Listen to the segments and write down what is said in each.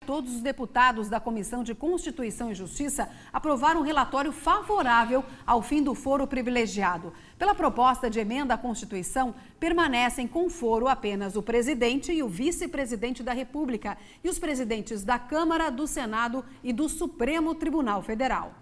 Todos os deputados da Comissão de Constituição e Justiça aprovaram um relatório favorável ao fim do foro privilegiado. Pela proposta de emenda à Constituição, permanecem com foro apenas o presidente e o vice-presidente da República e os presidentes da Câmara, do Senado e do Supremo Tribunal Federal.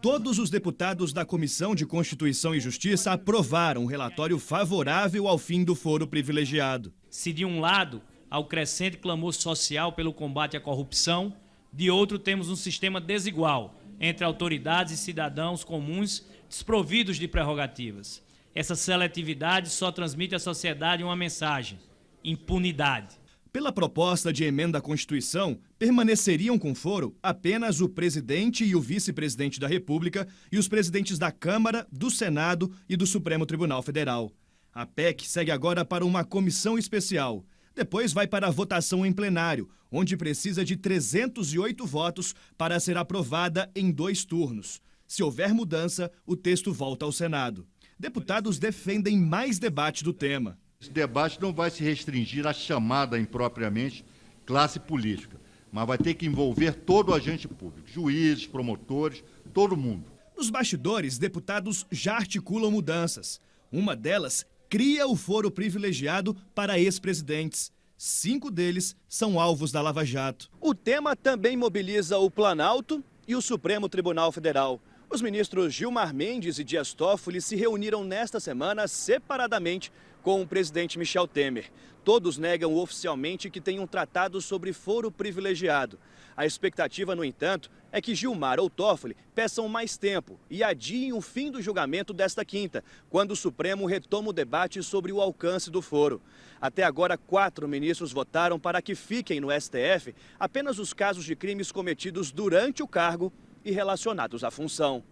Todos os deputados da Comissão de Constituição e Justiça aprovaram um relatório favorável ao fim do foro privilegiado. Se de um lado há o crescente clamor social pelo combate à corrupção, de outro temos um sistema desigual entre autoridades e cidadãos comuns desprovidos de prerrogativas. Essa seletividade só transmite à sociedade uma mensagem: impunidade. Pela proposta de emenda à Constituição, permaneceriam com foro apenas o presidente e o vice-presidente da República e os presidentes da Câmara, do Senado e do Supremo Tribunal Federal. A PEC segue agora para uma comissão especial. Depois vai para a votação em plenário, onde precisa de 308 votos para ser aprovada em 2 turnos. Se houver mudança, o texto volta ao Senado. Deputados defendem mais debate do tema. Esse debate não vai se restringir à chamada impropriamente classe política, mas vai ter que envolver todo o agente público, juízes, promotores, todo mundo. Nos bastidores, deputados já articulam mudanças. Uma delas cria o foro privilegiado para ex-presidentes. 5 deles são alvos da Lava Jato. O tema também mobiliza o Planalto e o Supremo Tribunal Federal. Os ministros Gilmar Mendes e Dias Toffoli se reuniram nesta semana separadamente com o presidente Michel Temer. Todos negam oficialmente que tenham tratado sobre foro privilegiado. A expectativa, no entanto, é que Gilmar ou Toffoli peçam mais tempo e adiem o fim do julgamento desta quinta, quando o Supremo retoma o debate sobre o alcance do foro. Até agora, 4 ministros votaram para que fiquem no STF apenas os casos de crimes cometidos durante o cargo e relacionados à função.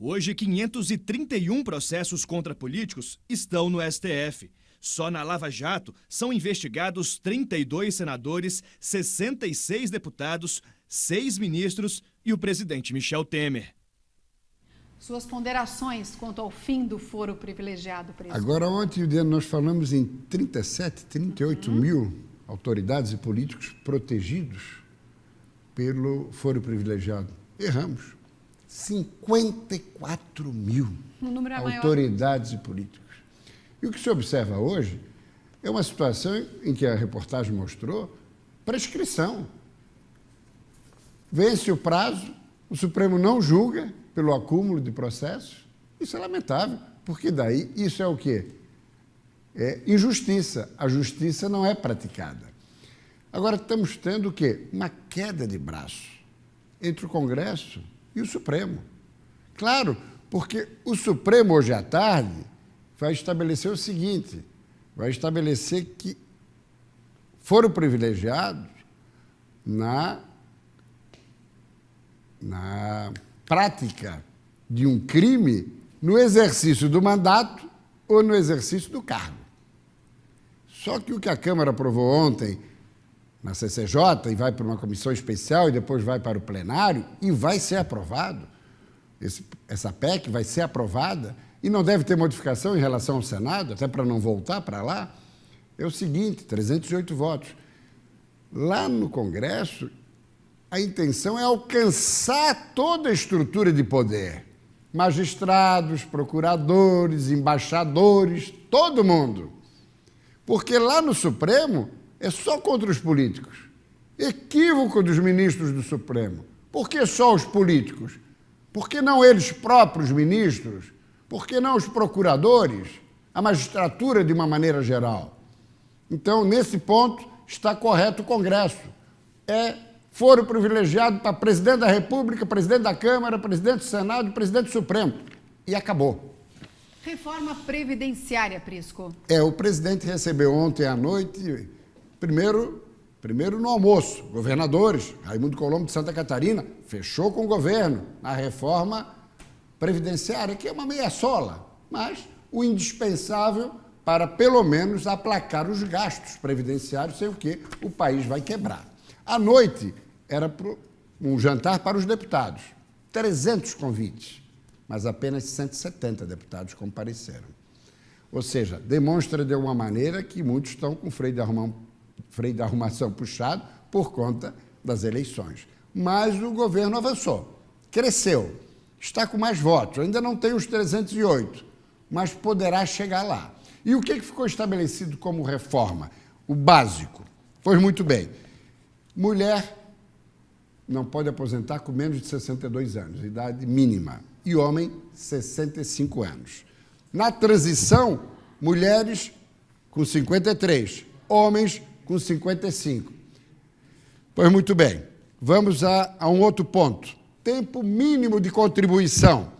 Hoje, 531 processos contra políticos estão no STF. Só na Lava Jato são investigados 32 senadores, 66 deputados, 6 ministros e o presidente Michel Temer. Suas ponderações quanto ao fim do foro privilegiado, presidente? Agora, ontem nós falamos em 37, 38 mil autoridades e políticos protegidos pelo foro privilegiado. Erramos. 54 mil autoridades e políticos. E o que se observa hoje é uma situação em que a reportagem mostrou prescrição. Vence o prazo, o Supremo não julga pelo acúmulo de processos. Isso é lamentável, porque daí isso é o quê? É injustiça. A justiça não é praticada. Agora estamos tendo o quê? Uma queda de braço entre o Congresso e o Supremo. Claro, porque o Supremo, hoje à tarde, vai estabelecer o seguinte, vai estabelecer que foram privilegiados na prática de um crime no exercício do mandato ou no exercício do cargo. Só que o que a Câmara aprovou ontem na CCJ e vai para uma comissão especial e depois vai para o plenário e vai ser aprovado. Essa PEC vai ser aprovada e não deve ter modificação em relação ao Senado, até para não voltar para lá. É o seguinte, 308 votos. Lá no Congresso, a intenção é alcançar toda a estrutura de poder. Magistrados, procuradores, embaixadores, todo mundo. Porque lá no Supremo é só contra os políticos. Equívoco dos ministros do Supremo. Por que só os políticos? Por que não eles próprios ministros? Por que não os procuradores? A magistratura de uma maneira geral. Então, nesse ponto, está correto o Congresso. É foro privilegiado para presidente da República, presidente da Câmara, presidente do Senado e presidente do Supremo. E acabou. Reforma previdenciária, Prisco. O presidente recebeu ontem à noite, primeiro no almoço, governadores, Raimundo Colombo de Santa Catarina, fechou com o governo na reforma previdenciária, que é uma meia-sola, mas o indispensável para, pelo menos, aplacar os gastos previdenciários, sem o que o país vai quebrar. À noite, era um jantar para os deputados, 300 convites, mas apenas 170 deputados compareceram. Ou seja, demonstra de alguma maneira que muitos estão com freio de freio de arrumação puxado por conta das eleições. Mas o governo avançou, cresceu, está com mais votos, ainda não tem os 308, mas poderá chegar lá. E o que ficou estabelecido como reforma? O básico. Pois muito bem, mulher não pode aposentar com menos de 62 anos, idade mínima, e homem, 65 anos. Na transição, mulheres com 53, homens com 55. Pois muito bem, vamos a um outro ponto. Tempo mínimo de contribuição.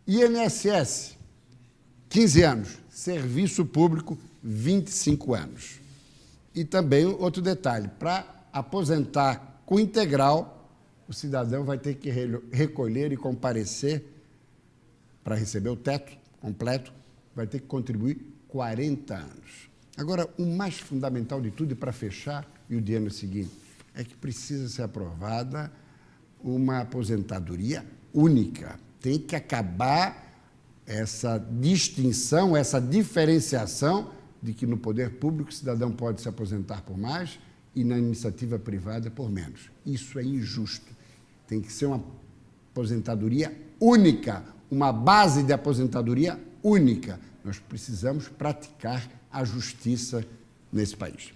INSS, 15 anos. Serviço público, 25 anos. E também outro detalhe, para aposentar com integral, o cidadão vai ter que recolher e comparecer para receber o teto completo, vai ter que contribuir 40 anos. Agora, o mais fundamental de tudo, e para fechar, e o dia no seguinte, é que precisa ser aprovada uma aposentadoria única. Tem que acabar essa distinção, essa diferenciação de que no poder público o cidadão pode se aposentar por mais e na iniciativa privada por menos. Isso é injusto. Tem que ser uma aposentadoria única, uma base de aposentadoria única. Nós precisamos praticar a justiça nesse país.